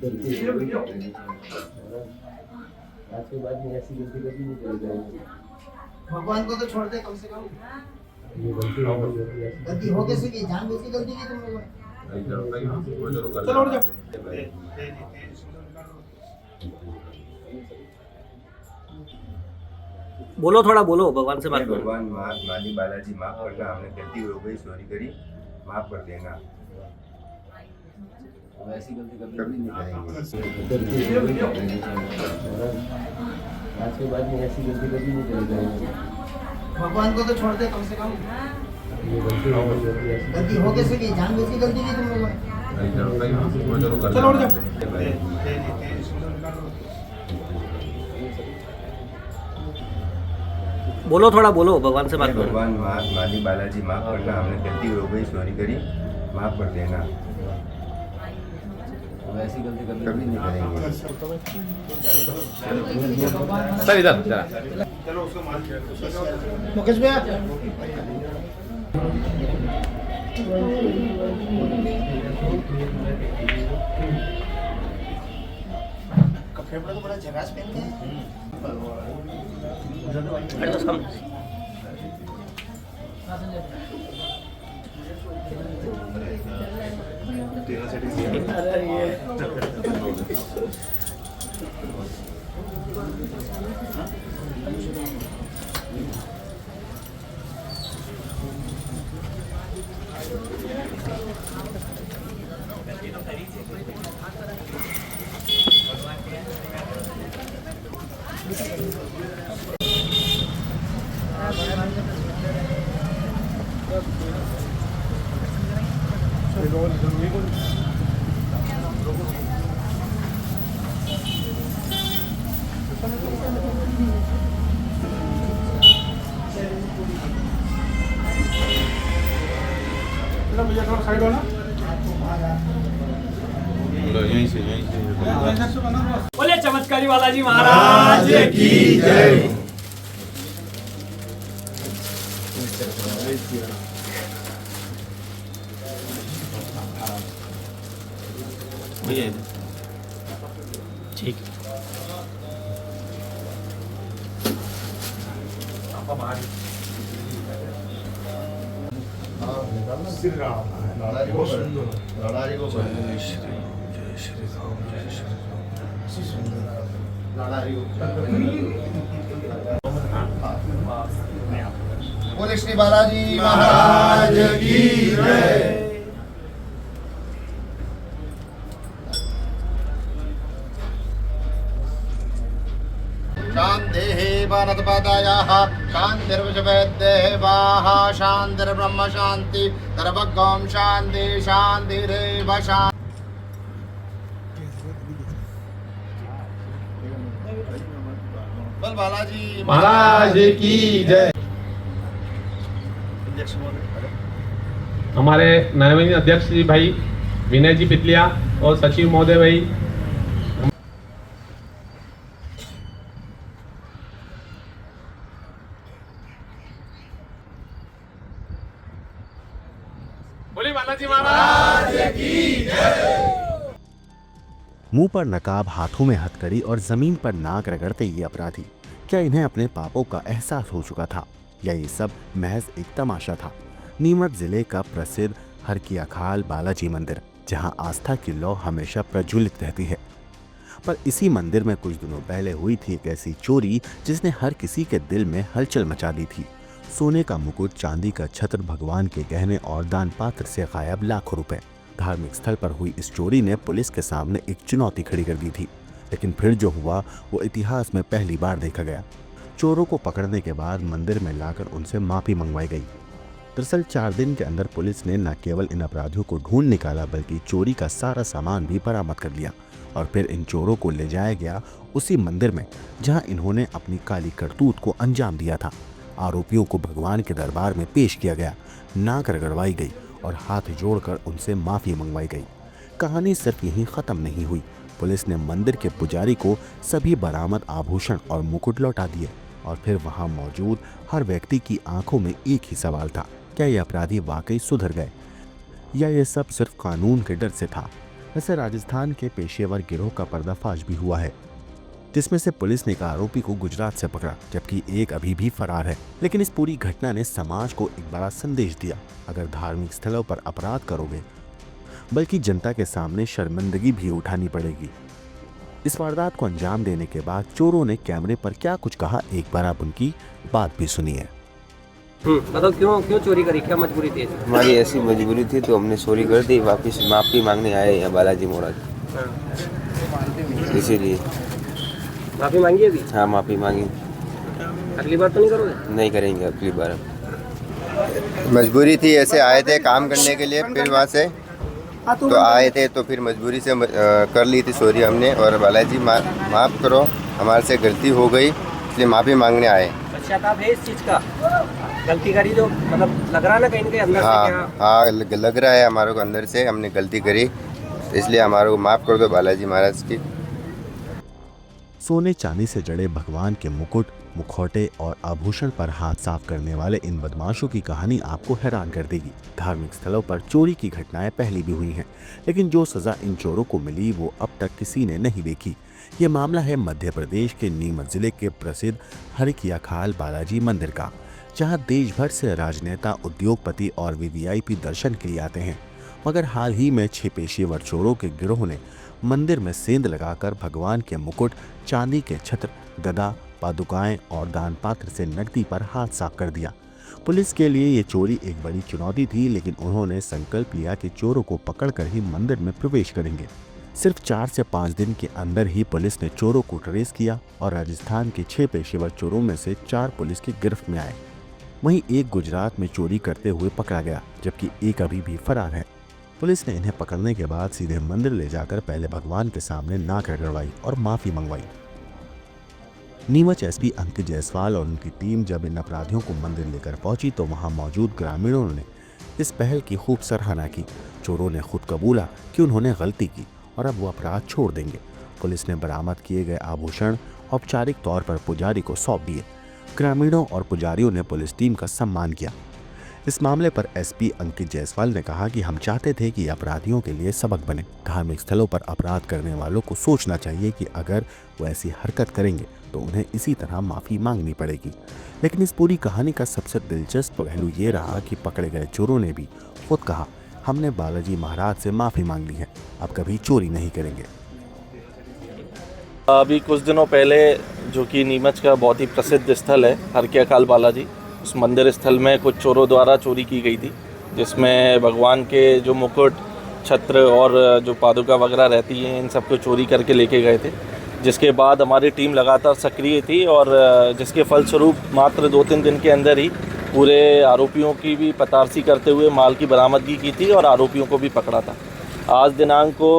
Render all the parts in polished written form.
आज के बाद में ऐसी गलती कभी नहीं करेगा। भगवान को तो छोड़ दे कम से कम। ये गलती हो कैसे की? जानबूझ के गलती की तुम लोगों ने। चलो उठ जाओ। बोलो, थोड़ा बोलो, भगवान से बात करो। भगवान माली बालाजी माफ करना, हमने गलती हो गई, चोरी करी, माफ कर देना, ऐसी गलती कभी नहीं करेंगे। आज के बाद में ऐसी गलती कभी नहीं करेगा। भगवान को तो छोड़ दे कम से कम। ये गलती हो कैसे की? जानबूझ के गलती की तुम लोगों ने। चलो उठ जाओ। बोलो, थोड़ा बोलो, भगवान से बात करो। भगवान माली बालाजी माफ करना, हमने गलती हो गई, चोरी करी, माफ कर देना, ऐसी गलती कभी नहीं करेंगे। सर इधर जरा। मुकेश भैया कपड़े तो बड़ा झकास पहनते हैं। अरे बस हम भैया थोड़ा साइड होना। यहीं से बोले चमत्कारी बालाजी महाराज की जय। भैया ठीक है। श्री राम। बोले श्री बालाजी महाराज की जय। शान्तिः भारतपदायाः शान्तिर्विश्ववेदेवाः शान्तिर्ब्रह्म शान्ति सर्वगं शान्ति शान्तिरेव शान्ति। बोल बालाजी महाराज की जय। हमारे नवीन अध्यक्ष जी भाई विनय जी पितलिया और सचिव महोदय भाई बोले बालाजी महाराज की जय। मुंह पर नकाब, हाथों में हथकड़ी और जमीन पर नाक रगड़ते ये अपराधी, क्या इन्हें अपने पापों का एहसास हो चुका था या ये सब महज एक तमाशा था? नीमच जिले का प्रसिद्ध हरकियाखाल बालाजी मंदिर, जहां आस्था की लौ हमेशा प्रज्वलित रहती है, पर इसी मंदिर में कुछ दिनों पहले हुई थी एक ऐसी चोरी जिसने हर किसी के दिल में हलचल मचा दी थी। सोने का मुकुट, चांदी का छत्र, भगवान के गहने और दान पात्र से गायब लाखों रुपए। धार्मिक स्थल पर हुई इस चोरी ने पुलिस के सामने एक चुनौती खड़ी कर दी थी, लेकिन फिर जो हुआ वो इतिहास में पहली बार देखा गया। चोरों को पकड़ने के बाद मंदिर में लाकर उनसे माफी मंगवाई गई। दरअसल 4 दिन के अंदर पुलिस ने न केवल इन अपराधियों को ढूंढ निकाला बल्कि चोरी का सारा सामान भी बरामद कर लिया और फिर इन चोरों को ले जाया गया उसी मंदिर में जहां इन्होंने अपनी काली करतूत को अंजाम दिया था। आरोपियों को भगवान के दरबार में पेश किया गया, नाक रगड़वाई गई और हाथ जोड़कर उनसे माफी मंगवाई गई। कहानी सिर्फ यहीं खत्म नहीं हुई। पुलिस ने मंदिर के पुजारी को सभी बरामद आभूषण और मुकुट लौटा दिए और फिर वहां मौजूद हर व्यक्ति की आंखों में एक ही सवाल था, क्या ये अपराधी वाकई सुधर गए या ये सब सिर्फ कानून के डर से था? वैसे राजस्थान के पेशेवर गिरोह का पर्दाफाश भी हुआ है, जिसमें से पुलिस ने एक आरोपी को गुजरात से पकड़ा, जबकि एक अभी भी फरार है। लेकिन इस पूरी घटना ने समाज को एक बड़ा संदेश दिया, अगर धार्मिक स्थलों पर अपराध करोगे बल्कि जनता के सामने शर्मिंदगी भी उठानी पड़ेगी। इस वारदात को अंजाम देने के बाद चोरों ने कैमरे पर क्या कुछ कहा, एक बार आप उनकी बात भी सुनिए। बताओ क्यों चोरी करी, क्या मजबूरी थी? हमारी ऐसी मजबूरी थी तो हमने चोरी कर दी, वापस माफ़ी मांगने आए यहाँ बालाजी महाराज, इसीलिए। माफी मांगी अभी? हाँ, माफ़ी मांगी। अगली बार तो नहीं करोगे? नहीं करेंगे अगली बार। मजबूरी थी, ऐसे आए थे काम करने के लिए, फिर वहाँ से तो आए थे तो फिर मजबूरी से कर ली थी चोरी हमने। और बालाजी माफ़ करो, हमारे से गलती हो गई, इसलिए माफ़ी मांगने आए। पश्चाताप है इस चीज़ का? गलती करी जो मतलब लग रहा है ना कहीं के अंदर से? हाँ, लग रहा है हमारे को अंदर से हमने गलती करी, इसलिए हमारे को माफ़ कर दो बालाजी महाराज की। सोने चांदी से जड़े भगवान के मुकुट, मुखौटे और आभूषण पर हाथ साफ करने वाले इन बदमाशों की कहानी आपको हैरान कर देगी। धार्मिक स्थलों पर चोरी की घटनाएं पहले भी हुई हैं, लेकिन जो सजा इन चोरों को मिली वो अब तक किसी ने नहीं देखी। ये मामला है मध्य प्रदेश के नीमच जिले के प्रसिद्ध हरकियाखाल बालाजी मंदिर का, जहां देश भर से राजनेता, उद्योगपति और वीवीआईपी दर्शन के लिए आते हैं। मगर हाल ही में 6 पेशेवर चोरों के गिरोह ने मंदिर में सेंध लगाकर भगवान के मुकुट, चांदी के छत्र, गदा, पादुकाएं और दान पात्र से नकदी पर हाथ साफ कर दिया। पुलिस के लिए ये चोरी एक बड़ी चुनौती थी, लेकिन उन्होंने संकल्प लिया कि चोरों को पकड़कर ही मंदिर में प्रवेश करेंगे। सिर्फ 4 से 5 दिन के अंदर ही पुलिस ने चोरों को ट्रेस किया और राजस्थान के 6 पेशेवर चोरों में से 4 पुलिस की गिरफ्त में आए। वहीं एक गुजरात में चोरी करते हुए पकड़ा गया, जबकि एक अभी भी फरार है। पुलिस ने इन्हें पकड़ने के बाद सीधे मंदिर ले जाकर पहले भगवान के सामने नाक रगड़वाई और माफी मंगवाई। नीमच एसपी अंकित जायसवाल और उनकी टीम जब इन अपराधियों को मंदिर लेकर पहुंची तो वहां मौजूद ग्रामीणों ने इस पहल की खूब सराहना की। चोरों ने खुद कबूला कि उन्होंने गलती की और अब वो अपराध छोड़ देंगे। पुलिस ने बरामद किए गए आभूषण औपचारिक तौर पर पुजारी को सौंप दिए। ग्रामीणों और पुजारियों ने पुलिस टीम का सम्मान किया। इस मामले पर एसपी अंकित जायसवाल ने कहा कि हम चाहते थे कि अपराधियों के लिए सबक बने। धार्मिक स्थलों पर अपराध करने वालों को सोचना चाहिए कि अगर वो ऐसी हरकत करेंगे तो उन्हें इसी तरह माफ़ी मांगनी पड़ेगी। लेकिन इस पूरी कहानी का सबसे दिलचस्प पहलू ये रहा कि पकड़े गए चोरों ने भी खुद कहा, हमने बालाजी महाराज से माफ़ी मांग ली है, अब कभी चोरी नहीं करेंगे। अभी कुछ दिनों पहले जो कि नीमच का बहुत ही प्रसिद्ध स्थल है हरकियाखाल बालाजी, उस मंदिर स्थल में कुछ चोरों द्वारा चोरी की गई थी, जिसमें भगवान के जो मुकुट, छत्र और जो पादुका वगैरह रहती हैं इन सबको चोरी करके लेके गए थे। जिसके बाद हमारी टीम लगातार सक्रिय थी और जिसके फलस्वरूप मात्र 2-3 दिन के अंदर ही पूरे आरोपियों की भी पतारसी करते हुए माल की बरामदगी की थी और आरोपियों को भी पकड़ा था। आज दिनांक को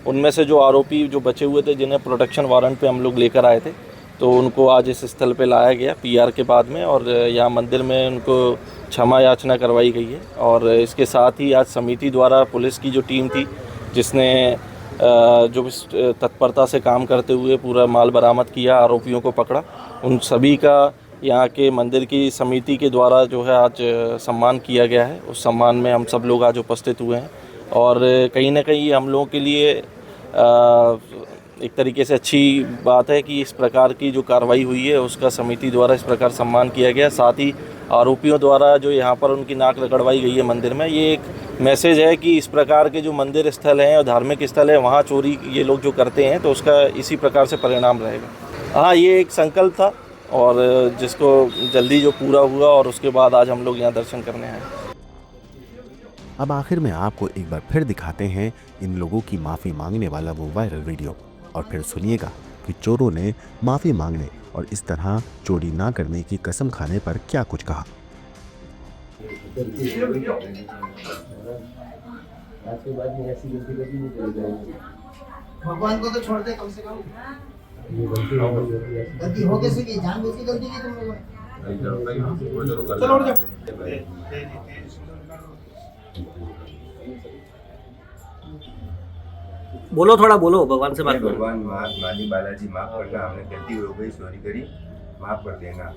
उनमें से जो आरोपी जो बचे हुए थे, जिन्हें प्रोटेक्शन वारंट पे हम लोग लेकर आए थे, तो उनको आज इस स्थल पे लाया गया पीआर के बाद में, और यहाँ मंदिर में उनको क्षमा याचना करवाई गई है। और इसके साथ ही आज समिति द्वारा पुलिस की जो टीम थी, जिसने जो तत्परता से काम करते हुए पूरा माल बरामद किया, आरोपियों को पकड़ा, उन सभी का यहाँ के मंदिर की समिति के द्वारा जो है आज सम्मान किया गया है। उस सम्मान में हम सब लोग आज उपस्थित हुए हैं और कहीं ना कहीं हम लोगों के लिए एक तरीके से अच्छी बात है कि इस प्रकार की जो कार्रवाई हुई है उसका समिति द्वारा इस प्रकार सम्मान किया गया। साथ ही आरोपियों द्वारा जो यहाँ पर उनकी नाक रगड़वाई गई है मंदिर में, ये एक मैसेज है कि इस प्रकार के जो मंदिर स्थल हैं और धार्मिक स्थल है वहाँ चोरी ये लोग जो करते हैं तो उसका इसी प्रकार से परिणाम रहेगा। हाँ, ये एक संकल्प था और जिसको जल्दी जो पूरा हुआ और उसके बाद आज हम लोग यहाँ दर्शन करने आए। अब आखिर में आपको एक बार फिर दिखाते हैं इन लोगों की माफ़ी मांगने वाला वो वायरल वीडियो, और फिर सुनिएगा कि चोरों ने माफ़ी मांगने और इस तरह चोरी ना करने की कसम खाने पर क्या कुछ कहा। आज के बाद में ऐसी गलती कभी नहीं करेंगे। भगवान को तो छोड़ दे कम से कम। ये गलती हो कैसे की? जानबूझ के गलती की तुम लोगों ने? चलो उठ जाओ। बोलो, थोड़ा बोलो, भगवान से बात करो। भगवान माली बालाजी माफ़ करना, हमने गलती हो गई, चोरी करी, माफ़ कर देना।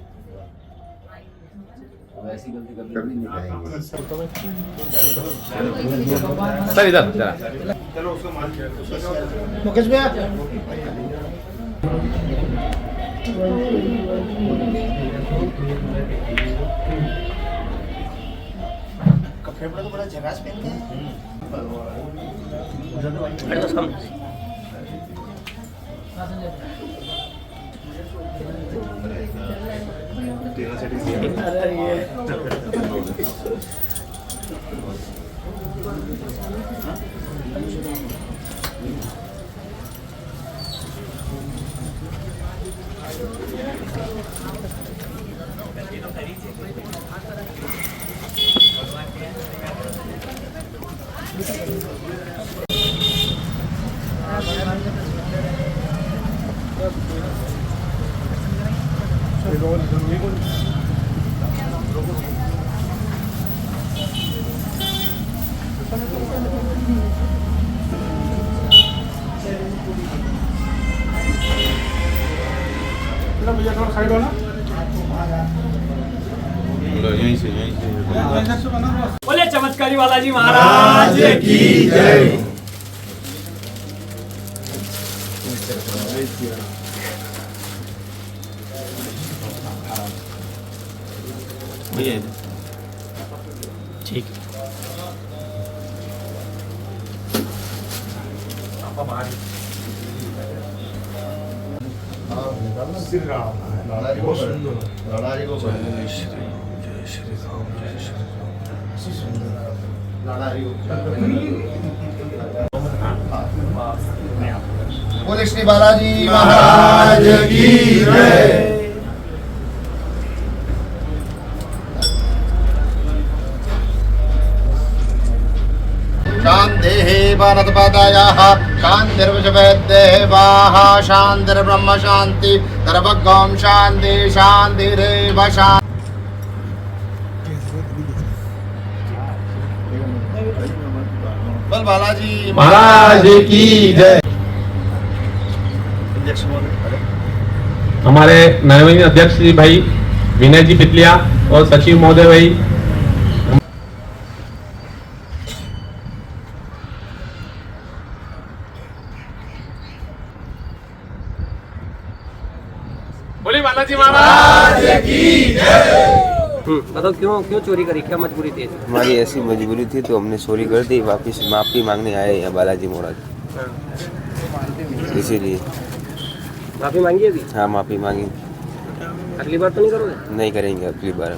अब ऐसी गलती कभी नहीं करेंगे। सर इधर जरा मुकेश भैया कपड़े बड़ा तो बड़ा झकास पहनते हैं। बोले चमत्कारी बालाजी महाराज की जय। ठीक बोले श्री बालाजी महाराज की जय। शान्तिः भारतपदायाः शान्तिर्विश्ववेदेवाः शान्तिर्ब्रह्म शान्ति सर्वगं शान्ति शान्तिरेव शान्ति। बोल बालाजी महाराज की जय। हमारे माननीय अध्यक्ष जी भाई विनय जी पितलिया और सचिव महोदय भाई बोले बालाजी महाराज की जय। बताओ क्यों क्यों चोरी करी, क्या मजबूरी थी? हमारी ऐसी मजबूरी थी तो हमने चोरी कर दी, वापस माफ़ी मांगने आए यहाँ बालाजी महाराज, इसीलिए। माफी मांगी अभी? हाँ माफ़ी मांगी। अगली बार तो नहीं करोगे? नहीं करेंगे अगली बार।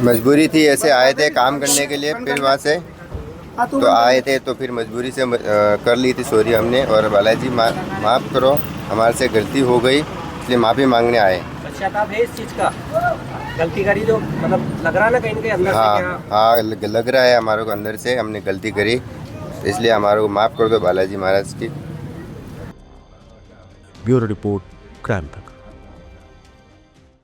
मजबूरी थी, ऐसे आए थे काम करने के लिए, फिर वहाँ से तो आए थे तो फिर मजबूरी से कर ली थी चोरी हमने। और बालाजी माफ़ करो, हमारे से गलती हो गई, इसलिए माफ़ी मांगने आए। पश्चाताप है इस चीज़ का? गलती करी जो मतलब लग रहा है ना कहीं ना कहीं अंदर से? हाँ हाँ लग रहा है हमारे को अंदर से हमने गलती करी, इसलिए हमारे को माफ़ कर दो बालाजी महाराज की। ब्यूरो रिपोर्ट, क्राइम तक।